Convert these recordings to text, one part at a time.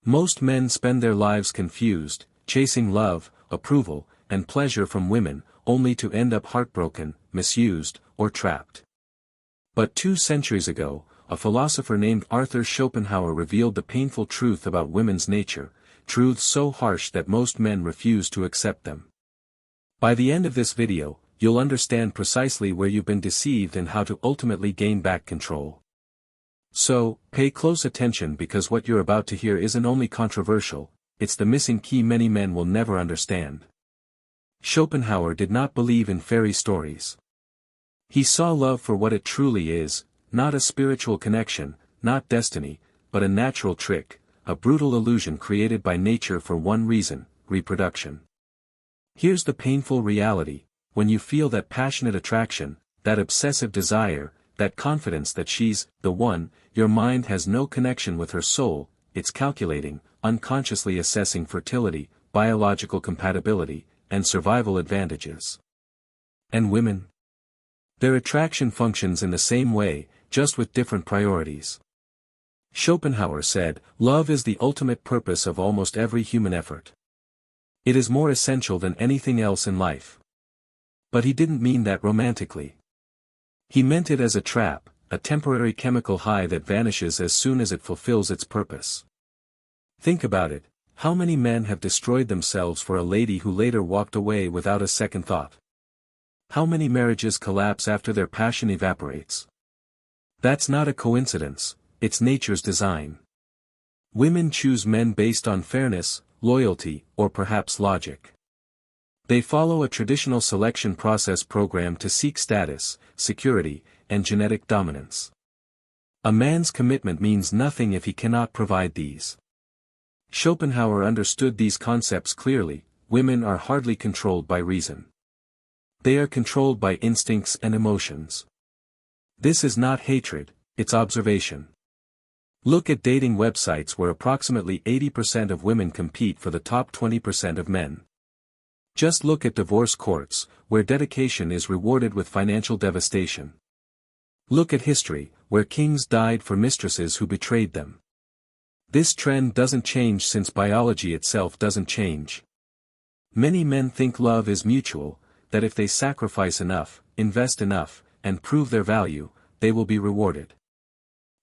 Most men spend their lives confused, chasing love, approval, and pleasure from women, only to end up heartbroken, misused, or trapped. But 2 centuries ago, a philosopher named Arthur Schopenhauer revealed the painful truth about women's nature, truths so harsh that most men refuse to accept them. By the end of this video, you'll understand precisely where you've been deceived and how to ultimately gain back control. So, pay close attention because what you're about to hear isn't only controversial, it's the missing key many men will never understand. Schopenhauer did not believe in fairy stories. He saw love for what it truly is, not a spiritual connection, not destiny, but a natural trick, a brutal illusion created by nature for one reason, reproduction. Here's the painful reality: when you feel that passionate attraction, that obsessive desire, that confidence that she's the one, your mind has no connection with her soul, it's calculating, unconsciously assessing fertility, biological compatibility, and survival advantages. And women? Their attraction functions in the same way, just with different priorities. Schopenhauer said, "Love is the ultimate purpose of almost every human effort. It is more essential than anything else in life." But he didn't mean that romantically. He meant it as a trap, a temporary chemical high that vanishes as soon as it fulfills its purpose. Think about it: how many men have destroyed themselves for a lady who later walked away without a second thought? How many marriages collapse after their passion evaporates? That's not a coincidence, it's nature's design. Women choose men based on fairness, loyalty, or perhaps logic. They follow a traditional selection process programmed to seek status, security, and genetic dominance. A man's commitment means nothing if he cannot provide these. Schopenhauer understood these concepts clearly: women are hardly controlled by reason. They are controlled by instincts and emotions. This is not hatred, it's observation. Look at dating websites where approximately 80% of women compete for the top 20% of men. Just look at divorce courts, where dedication is rewarded with financial devastation. Look at history, where kings died for mistresses who betrayed them. This trend doesn't change since biology itself doesn't change. Many men think love is mutual, that if they sacrifice enough, invest enough, and prove their value, they will be rewarded.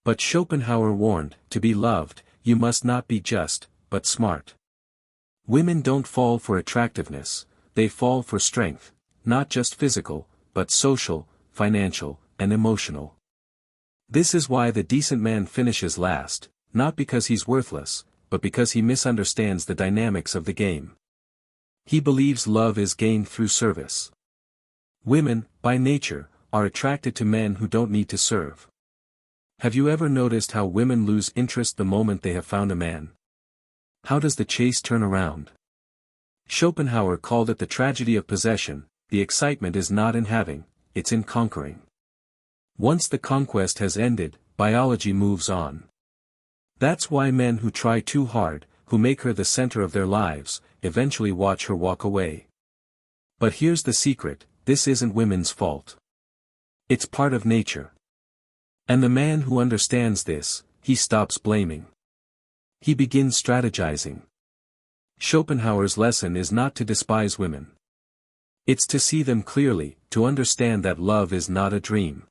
But Schopenhauer warned, to be loved, you must not be just, but smart. Women don't fall for attractiveness, they fall for strength, not just physical, but social, financial, and emotional. This is why the decent man finishes last, not because he's worthless, but because he misunderstands the dynamics of the game. He believes love is gained through service. Women, by nature, are attracted to men who don't need to serve. Have you ever noticed how women lose interest the moment they have found a man? How does the chase turn around? Schopenhauer called it the tragedy of possession. The excitement is not in having, it's in conquering. Once the conquest has ended, biology moves on. That's why men who try too hard, who make her the center of their lives, eventually watch her walk away. But here's the secret: this isn't women's fault. It's part of nature. And the man who understands this, he stops blaming. He begins strategizing. Schopenhauer's lesson is not to despise women. It's to see them clearly, to understand that love is not a dream.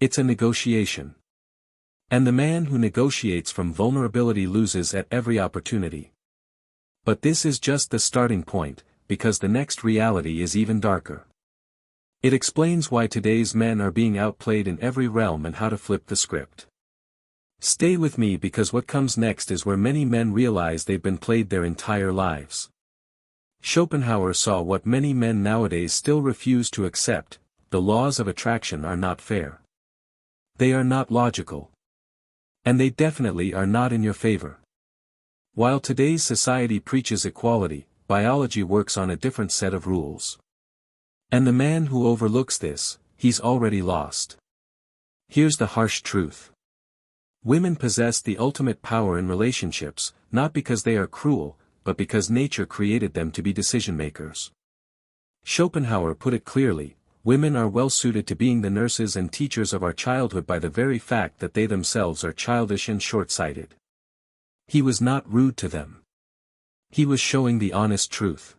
It's a negotiation. And the man who negotiates from vulnerability loses at every opportunity. But this is just the starting point, because the next reality is even darker. It explains why today's men are being outplayed in every realm and how to flip the script. Stay with me because what comes next is where many men realize they've been played their entire lives. Schopenhauer saw what many men nowadays still refuse to accept: the laws of attraction are not fair. They are not logical. And they definitely are not in your favor. While today's society preaches equality, biology works on a different set of rules. And the man who overlooks this, he's already lost. Here's the harsh truth. Women possess the ultimate power in relationships, not because they are cruel, but because nature created them to be decision-makers. Schopenhauer put it clearly: women are well suited to being the nurses and teachers of our childhood by the very fact that they themselves are childish and short-sighted. He was not rude to them. He was showing the honest truth.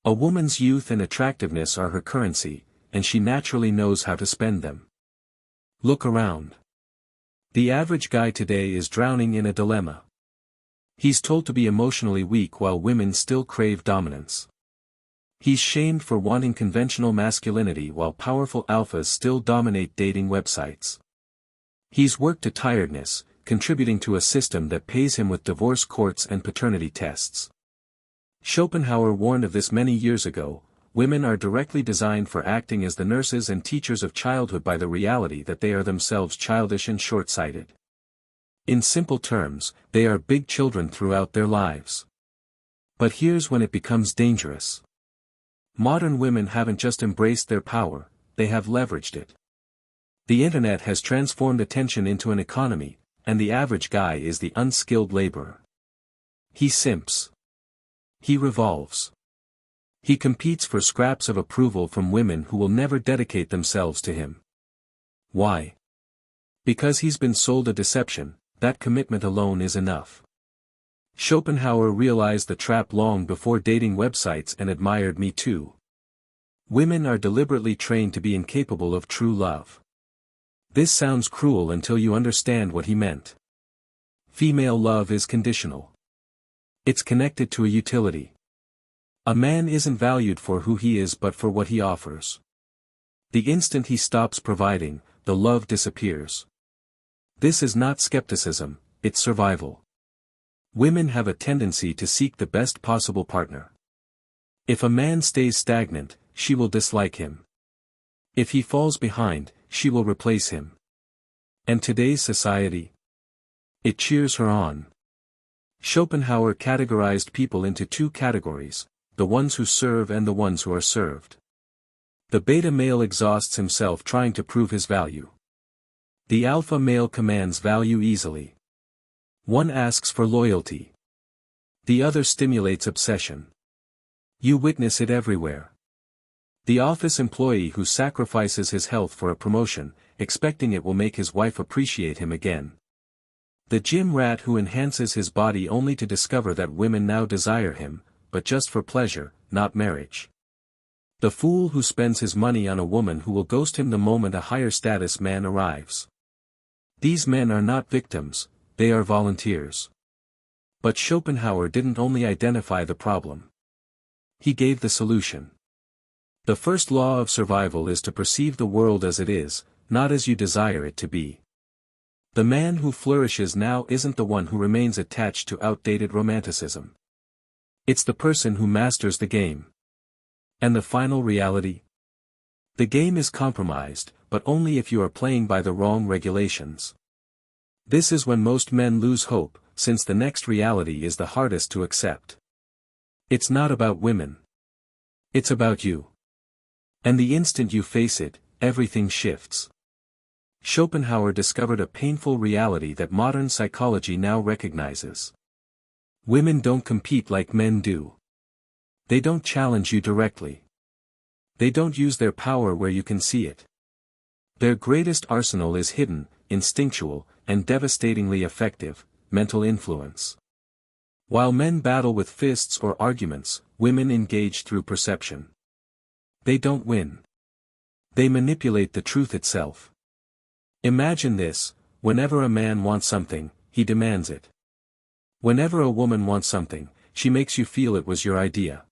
A woman's youth and attractiveness are her currency, and she naturally knows how to spend them. Look around. The average guy today is drowning in a dilemma. He's told to be emotionally weak while women still crave dominance. He's shamed for wanting conventional masculinity while powerful alphas still dominate dating websites. He's worked to tiredness, contributing to a system that pays him with divorce courts and paternity tests. Schopenhauer warned of this many years ago. Women are directly designed for acting as the nurses and teachers of childhood by the reality that they are themselves childish and short-sighted. In simple terms, they are big children throughout their lives. But here's when it becomes dangerous. Modern women haven't just embraced their power, they have leveraged it. The internet has transformed attention into an economy, and the average guy is the unskilled laborer. He simps. He revolves. He competes for scraps of approval from women who will never dedicate themselves to him. Why? Because he's been sold a deception. That commitment alone is enough. Schopenhauer realized the trap long before dating websites and admired Me Too. Women are deliberately trained to be incapable of true love. This sounds cruel until you understand what he meant. Female love is conditional. It's connected to a utility. A man isn't valued for who he is but for what he offers. The instant he stops providing, the love disappears. This is not skepticism, it's survival. Women have a tendency to seek the best possible partner. If a man stays stagnant, she will dislike him. If he falls behind, she will replace him. And today's society? It cheers her on. Schopenhauer categorized people into two categories, the ones who serve and the ones who are served. The beta male exhausts himself trying to prove his value. The alpha male commands value easily. One asks for loyalty. The other stimulates obsession. You witness it everywhere. The office employee who sacrifices his health for a promotion, expecting it will make his wife appreciate him again. The gym rat who enhances his body only to discover that women now desire him, but just for pleasure, not marriage. The fool who spends his money on a woman who will ghost him the moment a higher status man arrives. These men are not victims, they are volunteers. But Schopenhauer didn't only identify the problem. He gave the solution. The first law of survival is to perceive the world as it is, not as you desire it to be. The man who flourishes now isn't the one who remains attached to outdated romanticism. It's the person who masters the game. And the final reality? The game is compromised, but only if you are playing by the wrong regulations. This is when most men lose hope, since the next reality is the hardest to accept. It's not about women. It's about you. And the instant you face it, everything shifts. Schopenhauer discovered a painful reality that modern psychology now recognizes. Women don't compete like men do. They don't challenge you directly. They don't use their power where you can see it. Their greatest arsenal is hidden, instinctual, and devastatingly effective, mental influence. While men battle with fists or arguments, women engage through perception. They don't win. They manipulate the truth itself. Imagine this: whenever a man wants something, he demands it. Whenever a woman wants something, she makes you feel it was your idea.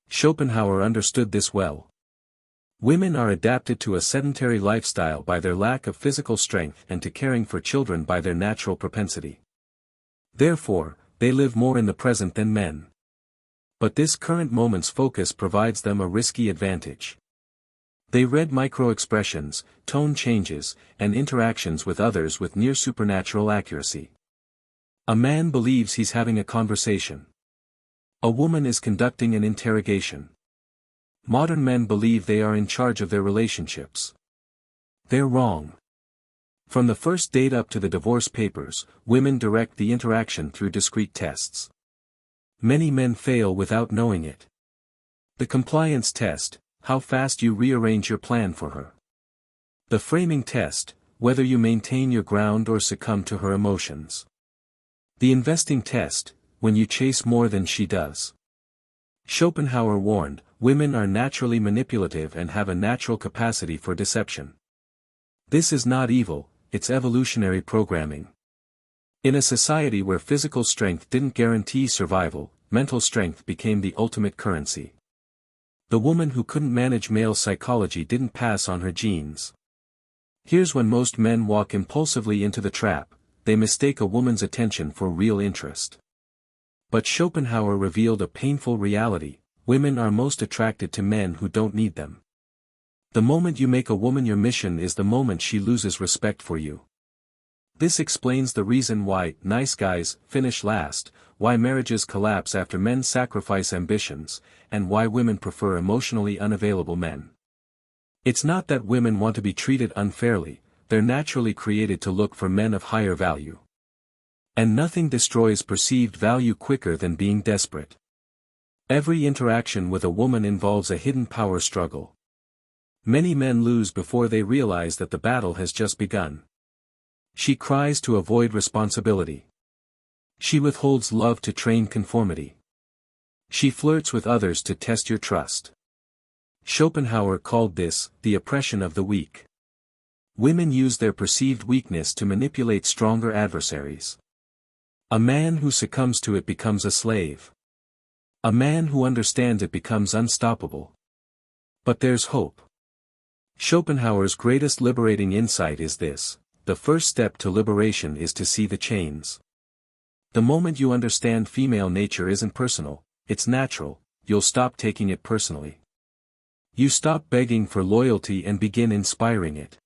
Schopenhauer understood this well. Women are adapted to a sedentary lifestyle by their lack of physical strength and to caring for children by their natural propensity. Therefore, they live more in the present than men. But this current moment's focus provides them a risky advantage. They read micro-expressions, tone changes, and interactions with others with near supernatural accuracy. A man believes he's having a conversation. A woman is conducting an interrogation. Modern men believe they are in charge of their relationships. They're wrong. From the first date up to the divorce papers, women direct the interaction through discrete tests. Many men fail without knowing it. The compliance test: how fast you rearrange your plan for her. The framing test: whether you maintain your ground or succumb to her emotions. The investing test, when you chase more than she does. Schopenhauer warned, women are naturally manipulative and have a natural capacity for deception. This is not evil, it's evolutionary programming. In a society where physical strength didn't guarantee survival, mental strength became the ultimate currency. The woman who couldn't manage male psychology didn't pass on her genes. Here's when most men walk impulsively into the trap: they mistake a woman's attention for real interest. But Schopenhauer revealed a painful reality: women are most attracted to men who don't need them. The moment you make a woman your mission is the moment she loses respect for you. This explains the reason why nice guys finish last, why marriages collapse after men sacrifice ambitions, and why women prefer emotionally unavailable men. It's not that women want to be treated unfairly, they're naturally created to look for men of higher value. And nothing destroys perceived value quicker than being desperate. Every interaction with a woman involves a hidden power struggle. Many men lose before they realize that the battle has just begun. She cries to avoid responsibility. She withholds love to train conformity. She flirts with others to test your trust. Schopenhauer called this the oppression of the weak. Women use their perceived weakness to manipulate stronger adversaries. A man who succumbs to it becomes a slave. A man who understands it becomes unstoppable. But there's hope. Schopenhauer's greatest liberating insight is this: the first step to liberation is to see the chains. The moment you understand female nature isn't personal, it's natural, you'll stop taking it personally. You stop begging for loyalty and begin inspiring it.